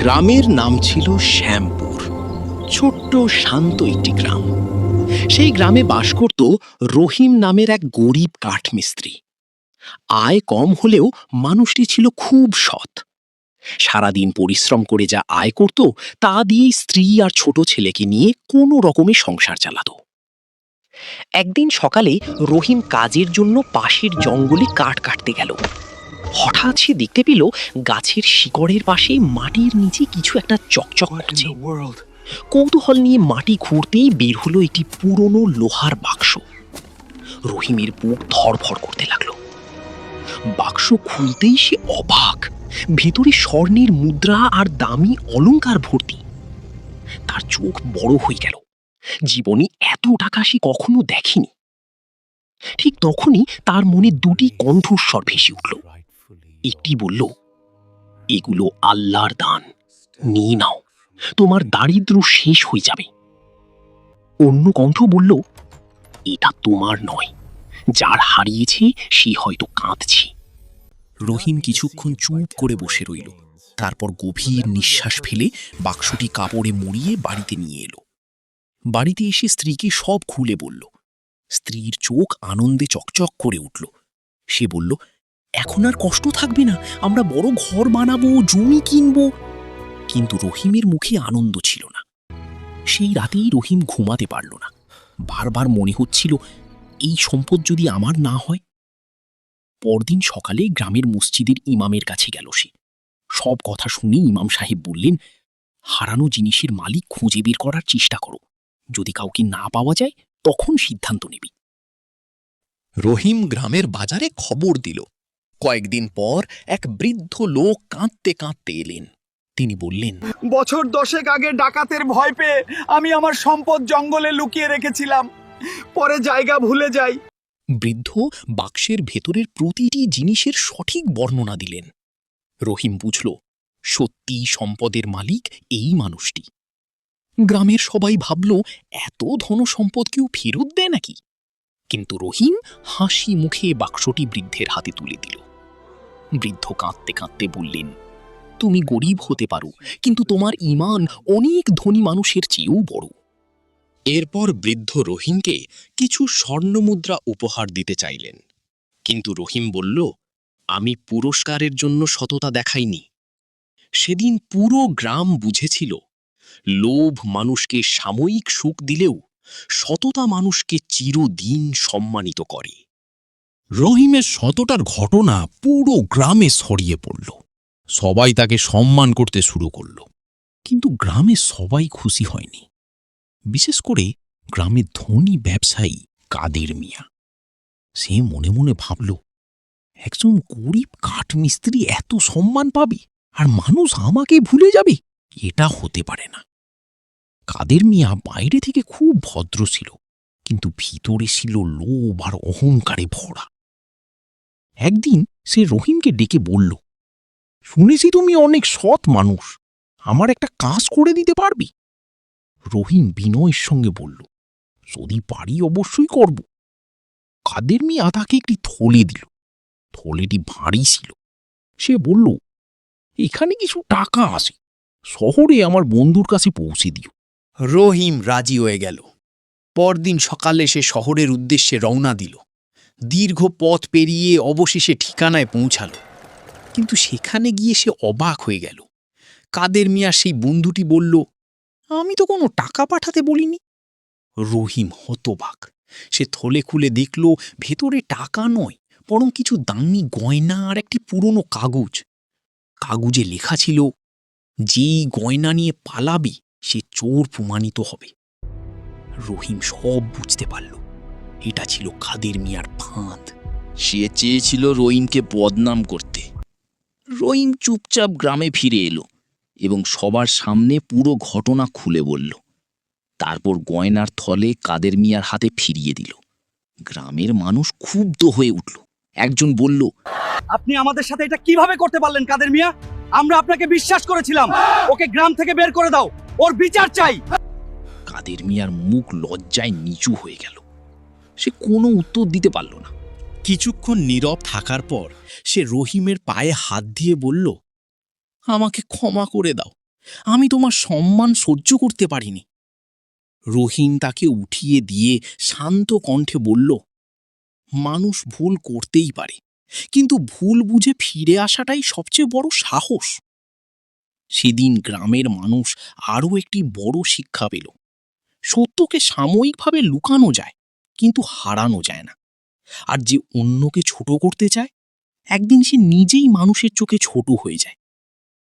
গ্রামের নাম ছিল শ্যামপুর। ছোট্ট শান্ত একটি গ্রাম। সেই গ্রামে বাস করত রহিম নামের এক গরিব কাঠমিস্ত্রি। আয় কম হলেও মানুষটি ছিল খুব সৎ। সারাদিন পরিশ্রম করে যা আয় করত তা দিয়েই স্ত্রী আর ছোট ছেলেকে নিয়ে কোনো রকমে সংসার চালাত। একদিন সকালে রহিম কাজের জন্য পাশের জঙ্গলে কাঠ কাটতে গেল। হঠাৎ সে দেখতে পেল গাছের শিকড়ের পাশে মাটির নিচে কিছু একটা চকচক করছে। কৌতূহল নিয়ে মাটি খুঁড়তেই বের হলো একটি পুরনো লোহার বাক্স। রহিমের বুক ধড়ফড় করতে লাগলো। বাক্স খুলতেই সে অবাক। ভেতরে স্বর্ণের মুদ্রা আর দামি অলংকার ভর্তি। তার চোখ বড় হয়ে গেল। জীবনে এত টাকা সে কখনো দেখেনি। ঠিক তখনই তার মনে দুটি কণ্ঠস্বর ভেসে উঠল। একটি বলল, এগুলো আল্লাহর দান, নিয়ে নাও, তোমার দারিদ্র শেষ হয়ে যাবে। অন্য কণ্ঠ বলল, এটা তোমার নয়, যার হারিয়েছে সে হয়তো কাঁদছে। রহিম কিছুক্ষণ চুপ করে বসে রইল। তারপর গভীর নিঃশ্বাস ফেলে বাক্সটি কাপড়ে মুড়িয়ে বাড়িতে নিয়ে এলো। বাড়িতে এসে স্ত্রীকে সব খুলে বলল। স্ত্রীর চোখ আনন্দে চকচক করে উঠল। সে বলল, এখন আর কষ্ট থাকবে না, আমরা বড় ঘর বানাবো, জমি কিনব। কিন্তু রহিমের মুখে আনন্দ ছিল না। সেই রাতেই রহিম ঘুমাতে পারল না। বারবার মনে হচ্ছিল, এই সম্পদ যদি আমার না হয়। পরদিন সকালে গ্রামের মসজিদের ইমামের কাছে গেল সে। সব কথা শুনে ইমাম সাহেব বললেন, হারানো জিনিসের মালিক খুঁজে বের করার চেষ্টা করো। যদি কাউকে না পাওয়া যায় তখন সিদ্ধান্ত নেবে। রহিম গ্রামের বাজারে খবর দিল। কয়েকদিন পর এক বৃদ্ধ লোক কাঁদতে কাঁদতে এলেন। তিনি বললেন, বছর 10 আগে ডাকাতের ভয় পেয়ে আমি আমার সম্পদ জঙ্গলে লুকিয়ে রেখেছিলাম, পরে জায়গা ভুলে যাই। বৃদ্ধ বাক্সের ভেতরের প্রতিটি জিনিসের সঠিক বর্ণনা দিলেন। রহিম বুঝল, সত্যি সম্পদের মালিক এই মানুষটি। গ্রামের সবাই ভাবল, এত ধনসম্পদ কেউ ফেরত দেয় নাকি? কিন্তু রহিম হাসি মুখে বাক্সটি বৃদ্ধের হাতে তুলে দিল। বৃদ্ধ কাঁদতে কাঁদতে বললেন, তুমি গরিব হতে পারো, কিন্তু তোমার ঈমান অনেক ধনী মানুষের চেয়েও বড়। এরপর বৃদ্ধ রহিমকে কিছু স্বর্ণমুদ্রা উপহার দিতে চাইলেন। কিন্তু রহিম বলল, আমি পুরস্কারের জন্য সততা দেখাইনি। সেদিন পুরো গ্রাম বুঝেছিল, লোভ মানুষকে সাময়িক সুখ দিলেও সততা মানুষকে চিরদিন সম্মানিত করে। রহিমের সততার ঘটনা পুরো গ্রামে ছড়িয়ে পড়ল। সবাই তাকে সম্মান করতে শুরু করল। কিন্তু গ্রামে সবাই খুশি হয়নি। বিশেষ করে গ্রামের ধনী ব্যবসায়ী কাদের মিয়া। সে মনে মনে ভাবল, একজন গরিব কাঠমিস্ত্রি এত সম্মান পাবে আর মানুষ আমাকে ভুলে যাবে? এটা হতে পারে না। কাদের মিয়া বাইরে থেকে খুব ভদ্র ছিল, কিন্তু ভিতরে ছিল লোভ আর অহংকারে ভরা। একদিন সে রহিমকে ডেকে বলল, শুনেছি তুমি অনেক সৎ মানুষ, আমার একটা কাজ করে দিতে পারবি? রহিম বিনয়ের সঙ্গে বলল, যদি পারি অবশ্যই করব। কাদের মিয়া তাকে একটি থলে দিল। থলেটি ভারী ছিল। সে বলল, এখানে কিছু টাকা আছে, শহরে আমার বন্ধুর কাছে পৌঁছে দিও। রহিম রাজি হয়ে গেল। পরদিন সকালে সে শহরের উদ্দেশ্যে রওনা দিল। দীর্ঘ পথ পেরিয়ে অবশেষে ঠিকানায় পৌঁছাল। কিন্তু সেখানে গিয়ে সে অবাক হয়ে গেল। কাদের মিয়া সেই বন্ধুটি বলল, আমি তো কোনো টাকা পাঠাতে বলিনি। রহিম হতবাক। সে থলে খুলে দেখল, ভেতরে টাকা নয়, বরং কিছু দামি গয়না আর একটি পুরনো কাগজ। কাগজে লেখা ছিল, যেই গয়না নিয়ে পালাবে সে চোর প্রমাণিত হবে। রহিম সব বুঝতে পারল, এটা ছিল কাদের মিয়ার ফাঁদ। সে চেয়েছিল রহিমকে বদনাম করতে। রহিম চুপচাপ গ্রামে ফিরে এলো এবং সবার সামনে পুরো ঘটনা খুলে বলল। তারপর গয়নার থলে কাদের মিয়ার হাতে ফিরিয়ে দিল। গ্রামের মানুষ ক্ষুব্ধ হয়ে উঠল। একজন বলল, আপনি আমাদের সাথে এটা কিভাবে করতে পারলেন কাদের মিয়া? আমরা আপনাকে বিশ্বাস করেছিলাম। ওকে গ্রাম থেকে বের করে দাও, ওর বিচার চাই। কাদের মিয়ার মুখ লজ্জায় নিচু হয়ে গেল। সে কোনো উত্তর দিতে পারল না। কিছুক্ষণ নীরব থাকার পর সে রহিমের পায়ে হাত দিয়ে বলল, আমাকে ক্ষমা করে দাও। আমি তোমার সম্মান সহ্য করতে পারিনি। রহিম তাকে উঠিয়ে দিয়ে শান্ত কণ্ঠে বলল, মানুষ ভুল করতেই পারে, কিন্তু ভুল বুঝে ফিরে আসাটাই সবচেয়ে বড় সাহস। সেদিন গ্রামের মানুষ আরও একটি বড় শিক্ষা পেল। সত্যকে সাময়িকভাবে লুকানো যায়, কিন্তু হারানো যায় না। আর যে অন্যকে ছোট করতে চায়, একদিন সে নিজেই মানুষের চোখে ছোট হয়ে যায়।